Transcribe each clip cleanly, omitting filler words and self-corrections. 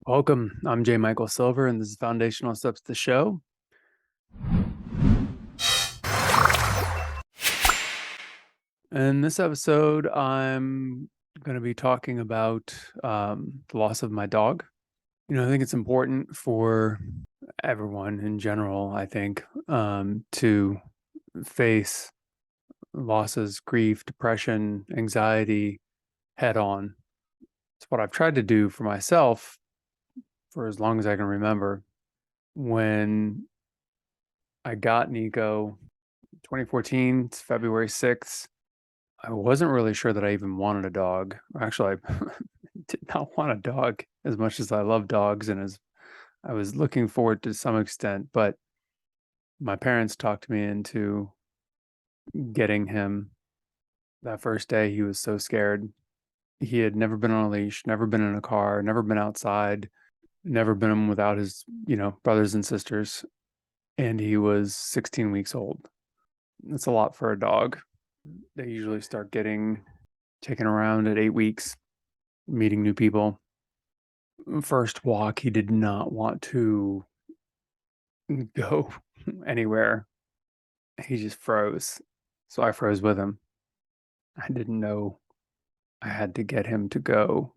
Welcome. I'm J. Michael Silver, and this is Foundational Steps to Show. In this episode, I'm going to be talking about the loss of my dog. I think it's important for everyone in general, I think, to face losses, grief, depression, anxiety head on. It's what I've tried to do for myself for as long as I can remember. When I got Niko 2014, it's February 6th. I wasn't really sure that I even wanted a dog. Actually, I did not want a dog as much as I love dogs and as I was looking forward to some extent, but my parents talked me into getting him. That first day, he was so scared. He had never been on a leash, never been in a car, never been outside, never been without his, brothers and sisters, and he was 16 weeks old. That's a lot for a dog. They usually start getting taken around at 8 weeks, meeting new people. First walk, he did not want to go anywhere. He just froze. So I froze with him. I didn't know I had to get him to go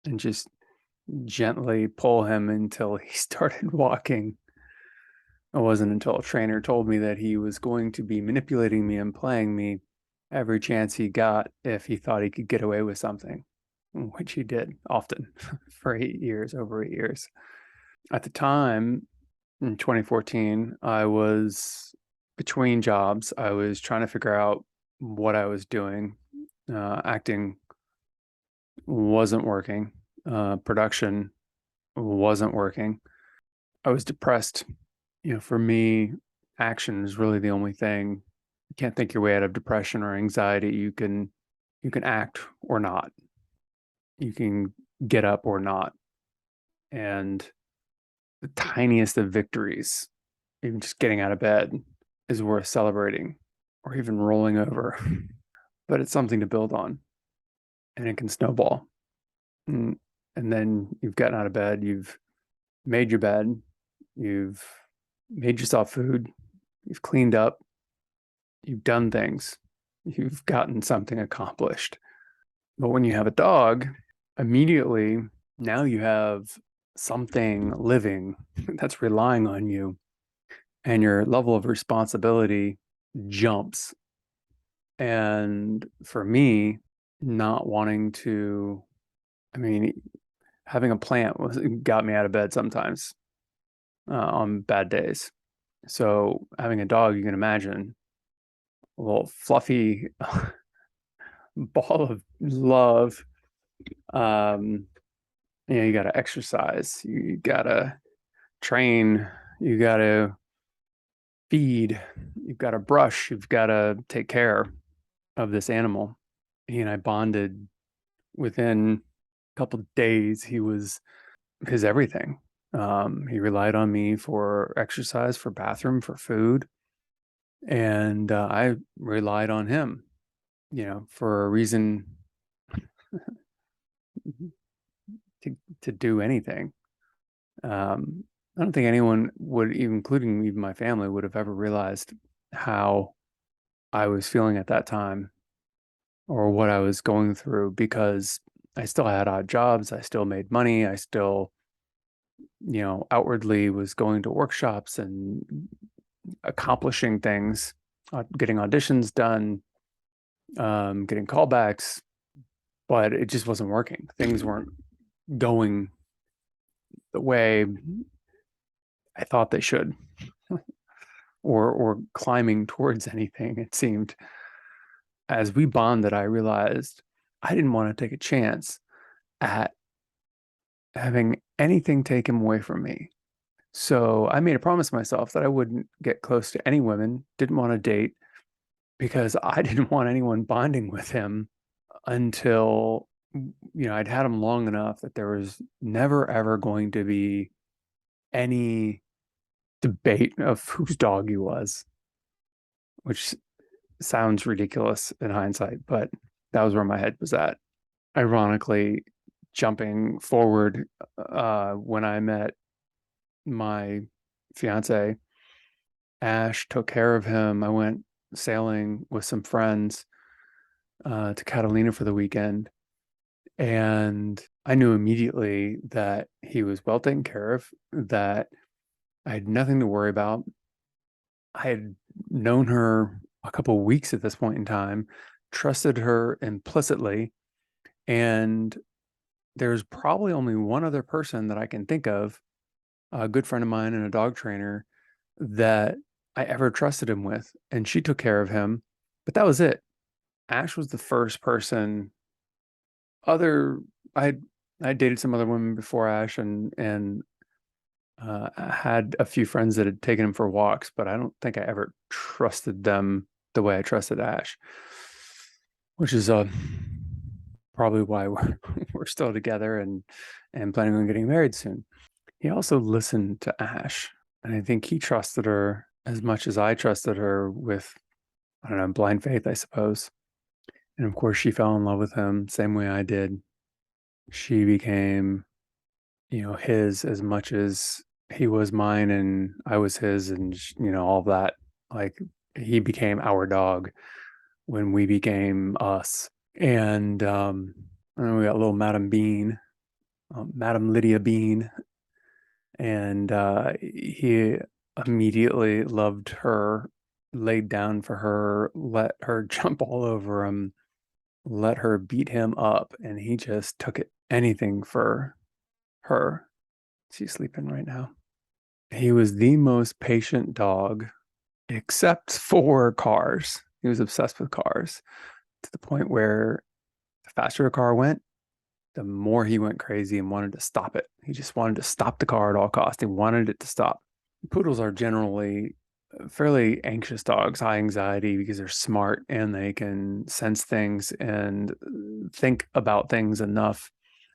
and just gently pull him until he started walking. It wasn't until a trainer told me that he was going to be manipulating me and playing me every chance he got if he thought he could get away with something, which he did often for 8 years, over 8 years. At the time, in 2014, I was between jobs. I was trying to figure out what I was doing. Acting wasn't working. Production wasn't working. I was depressed. For me, action is really the only thing. You can't think your way out of depression or anxiety. You can act or not. You can get up or not. And the tiniest of victories, even just getting out of bed, is worth celebrating, or even rolling over. But it's something to build on, and it can snowball. And then you've gotten out of bed, you've made your bed, you've made yourself food, you've cleaned up, you've done things, you've gotten something accomplished. But when you have a dog, immediately now you have something living that's relying on you, and your level of responsibility jumps. And for me, not wanting to, having a plant got me out of bed sometimes on bad days. So having a dog, you can imagine, a little fluffy ball of love. You got to exercise, you got to train, you got to feed, you've got to brush, you've got to take care of this animal. He and I bonded within a couple of days. He was his everything. He relied on me for exercise, for bathroom, for food. And I relied on him, for a reason to do anything. I don't think anyone would, even including even my family, would have ever realized how I was feeling at that time or what I was going through, because I still had odd jobs. I still made money. I still, outwardly was going to workshops and accomplishing things, getting auditions done, getting callbacks, but it just wasn't working. Things weren't going the way I thought they should, or climbing towards anything, it seemed. As we bonded, I realized I didn't want to take a chance at having anything taken away from me. So I made a promise to myself that I wouldn't get close to any women, didn't want to date, because I didn't want anyone bonding with him until, I'd had him long enough that there was never, ever going to be any debate of whose dog he was, which sounds ridiculous in hindsight, but that was where my head was at. Ironically, jumping forward, when I met my fiance, Ash took care of him. I went sailing with some friends to Catalina for the weekend, and I knew immediately that he was well taken care of, that I had nothing to worry about. I had known her a couple of weeks at this point in time, trusted her implicitly, and there's probably only one other person that I can think of, a good friend of mine and a dog trainer, that I ever trusted him with, and she took care of him. But that was it. Ash was the first person. Other I I dated some other women before Ash, and I had a few friends that had taken him for walks, but I don't think I ever trusted them the way I trusted Ash, which is probably why we're still together and planning on getting married soon. He also listened to Ash, and I think he trusted her as much as I trusted her with, I don't know, blind faith, I suppose. And of course, she fell in love with him same way I did. She became, his as much as he was mine and I was his, and all of that. Like, he became our dog when we became us. And and then we got little Madam Bean, Madam Lydia Bean, and he immediately loved her, laid down for her, let her jump all over him, let her beat him up, and he just took it anything for her. She's sleeping right now. He was the most patient dog, except for cars. He was obsessed with cars to the point where the faster a car went, the more he went crazy and wanted to stop it. He just wanted to stop the car at all costs. He wanted it to stop. Poodles are generally fairly anxious dogs, high anxiety, because they're smart and they can sense things and think about things enough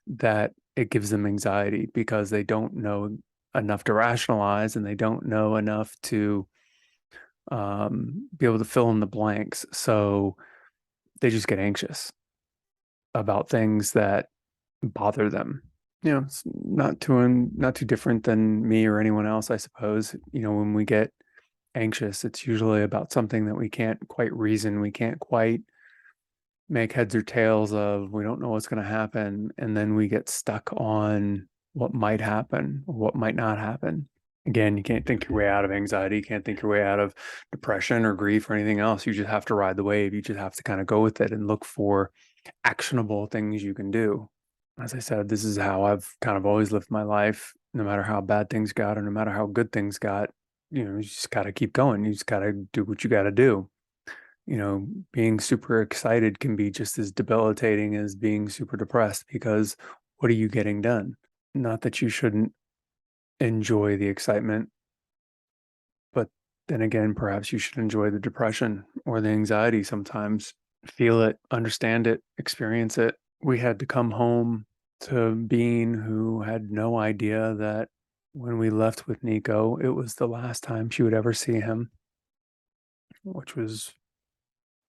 that it gives them anxiety because they don't know enough to rationalize and they don't know enough to be able to fill in the blanks. So they just get anxious about things that bother them. It's not too different than me or anyone else, I suppose. When we get anxious, it's usually about something that we can't quite reason, we can't quite make heads or tails of, we don't know what's going to happen, and then we get stuck on what might happen or what might not happen. Again, you can't think your way out of anxiety, you can't think your way out of depression or grief or anything else. You just have to ride the wave. You just have to kind of go with it and look for actionable things you can do. As I said, this is how I've kind of always lived my life, no matter how bad things got or no matter how good things got. You just got to keep going. You just got to do what you got to do. Being super excited can be just as debilitating as being super depressed, because what are you getting done? Not that you shouldn't enjoy the excitement, but then again, perhaps you should enjoy the depression or the anxiety sometimes. Feel it, understand it, experience it. We had to come home to Bean, who had no idea that when we left with Niko, it was the last time she would ever see him, which was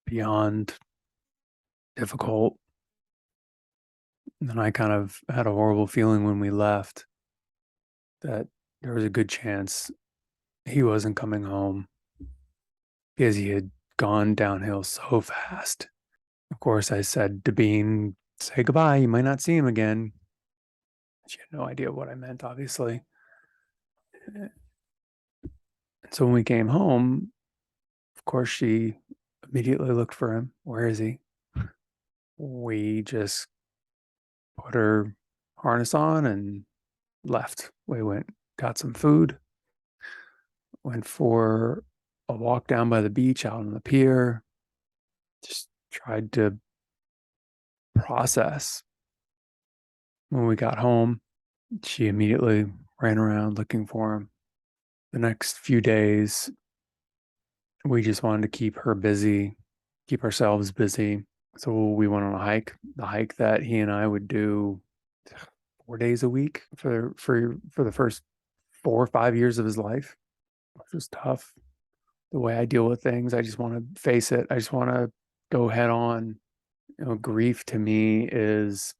beyond difficult. And then I kind of had a horrible feeling when we left that there was a good chance he wasn't coming home because he had gone downhill so fast. Of course, I said to Bean, say goodbye. You might not see him again. She had no idea what I meant, obviously. And so when we came home, of course, she immediately looked for him. Where is he? We just put her harness on and left. We went, got some food, went for a walk down by the beach out on the pier, just tried to process. When we got home, she immediately ran around looking for him. The next few days, we just wanted to keep her busy, keep ourselves busy. So we went on a hike, the hike that he and I would do 4 days a week for the first 4 or 5 years of his life, which was tough. The way I deal with things, I just want to face it. I just want to go head on. Grief to me is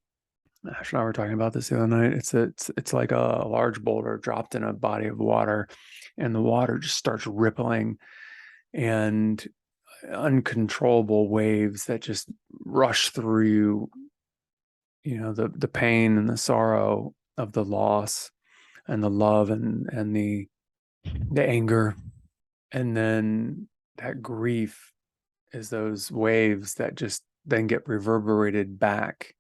Ash and I were talking about this the other night. It's like a large boulder dropped in a body of water, and the water just starts rippling, and uncontrollable waves that just rush through you. You know, the pain and the sorrow of the loss, and the love and the anger, and then that grief is those waves that just then get reverberated back,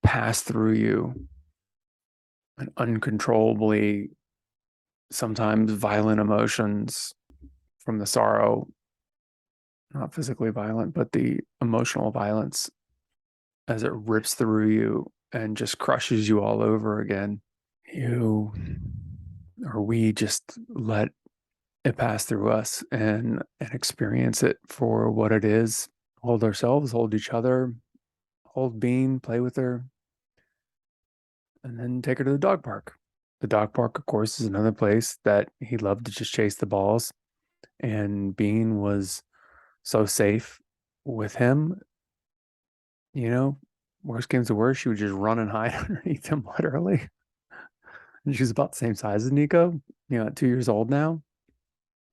pass through you, and uncontrollably, sometimes violent emotions from the sorrow, not physically violent, but the emotional violence as it rips through you and just crushes you all over again. You or we just let it pass through us and experience it for what it is. Hold ourselves, hold each other, hold Bean, play with her, and then take her to the dog park. The dog park, of course, is another place that he loved to just chase the balls. And Bean was so safe with him, you know, worst comes to worst, she would just run and hide underneath him, literally. And she's about the same size as Niko, you know, at 2 years old now.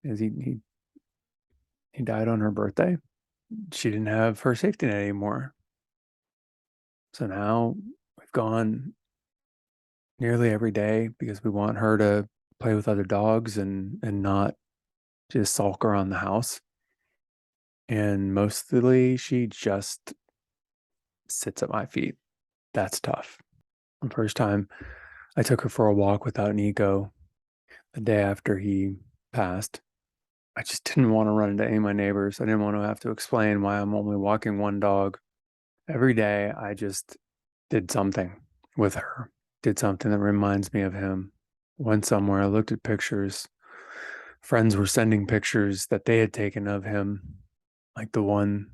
As he died on her birthday. She didn't have her safety net anymore. So now we've gone nearly every day because we want her to play with other dogs and not just sulk around the house. And mostly she just sits at my feet. That's tough. The first time I took her for a walk without Niko the day after he passed, I just didn't want to run into any of my neighbors. I didn't want to have to explain why I'm only walking one dog. Every day I just did something with her, did something that reminds me of him. Went somewhere, I looked at pictures. Friends were sending pictures that they had taken of him, like the one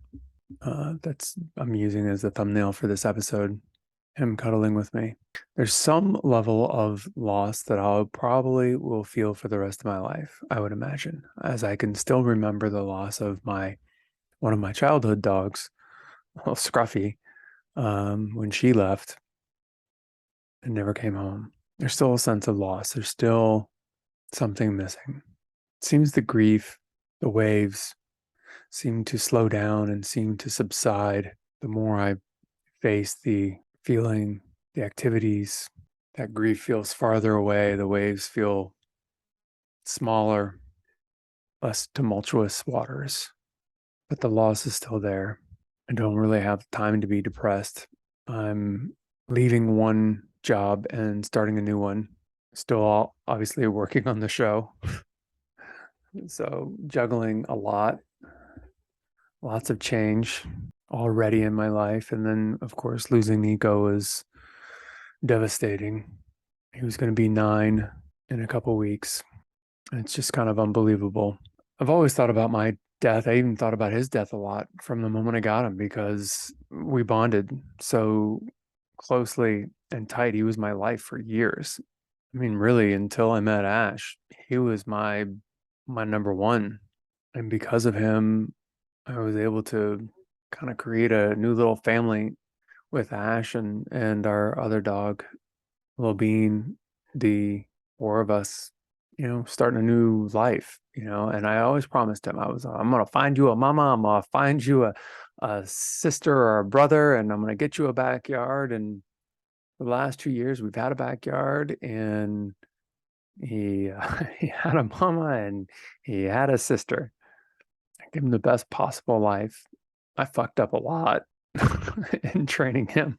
that's I'm using as the thumbnail for this episode, him cuddling with me. There's some level of loss that I'll probably will feel for the rest of my life, I would imagine, as I can still remember the loss of my one of my childhood dogs, well, Scruffy, when she left and never came home. There's still a sense of loss. There's still something missing. It seems the grief, the waves seem to slow down and seem to subside the more I face the feeling, the activities. That grief feels farther away. The waves feel smaller, less tumultuous waters, but the loss is still there. I don't really have time to be depressed. I'm leaving one job and starting a new one. Still obviously working on the show. So juggling a lot, lots of change already in my life. And then, of course, losing Niko is devastating. He was going to be 9 in a couple weeks. It's just kind of unbelievable. I've always thought about my death. I even thought about his death a lot from the moment I got him because we bonded so closely and tight. He was my life for years. I mean, really, until I met Ash, he was my number one. And because of him, I was able to kind of create a new little family with Ash and our other dog, Little Bean, the four of us, you know, starting a new life, you know. And I always promised him, I'm gonna find you a mama, I'm gonna find you a sister or a brother, and I'm gonna get you a backyard. And for the last 2 years, we've had a backyard, and he he had a mama and he had a sister. I gave him the best possible life. I fucked up a lot in training him.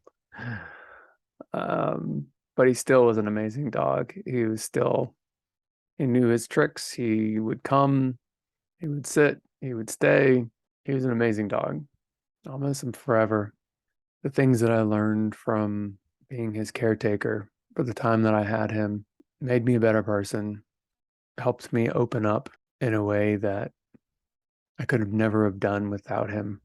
Um, but he still was an amazing dog. He knew his tricks. He would come, he would sit, he would stay. He was an amazing dog. I'll miss him forever. The things that I learned from being his caretaker for the time that I had him made me a better person, helped me open up in a way that I could have never have done without him.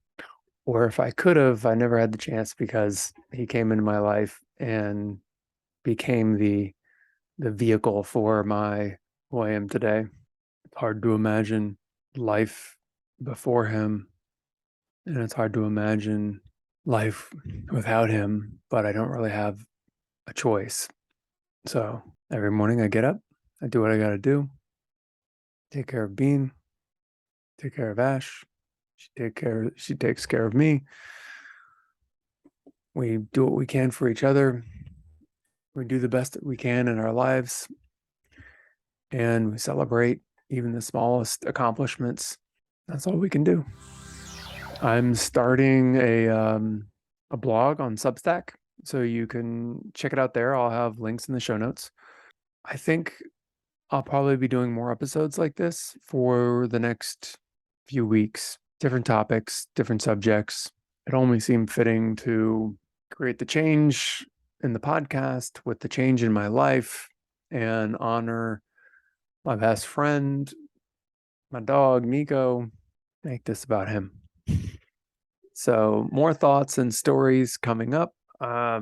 Or if I could have, I never had the chance because he came into my life and became the vehicle for my who I am today. It's hard to imagine life before him, and it's hard to imagine life without him, but I don't really have a choice. So every morning I get up, I do what I got to do, take care of Bean, take care of Ash. She takes care of me. We do what we can for each other. We do the best that we can in our lives, and we celebrate even the smallest accomplishments. That's all we can do. I'm starting a blog on Substack, so you can check it out there. I'll have links in the show notes. I think I'll probably be doing more episodes like this for the next few weeks, different topics, different subjects. It only seemed fitting to create the change in the podcast with the change in my life and honor my best friend, my dog, Niko, make this about him. So, more thoughts and stories coming up.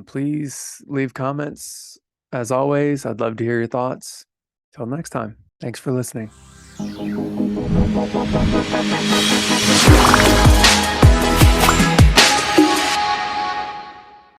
Please leave comments. As always, I'd love to hear your thoughts. Till next time, thanks for listening.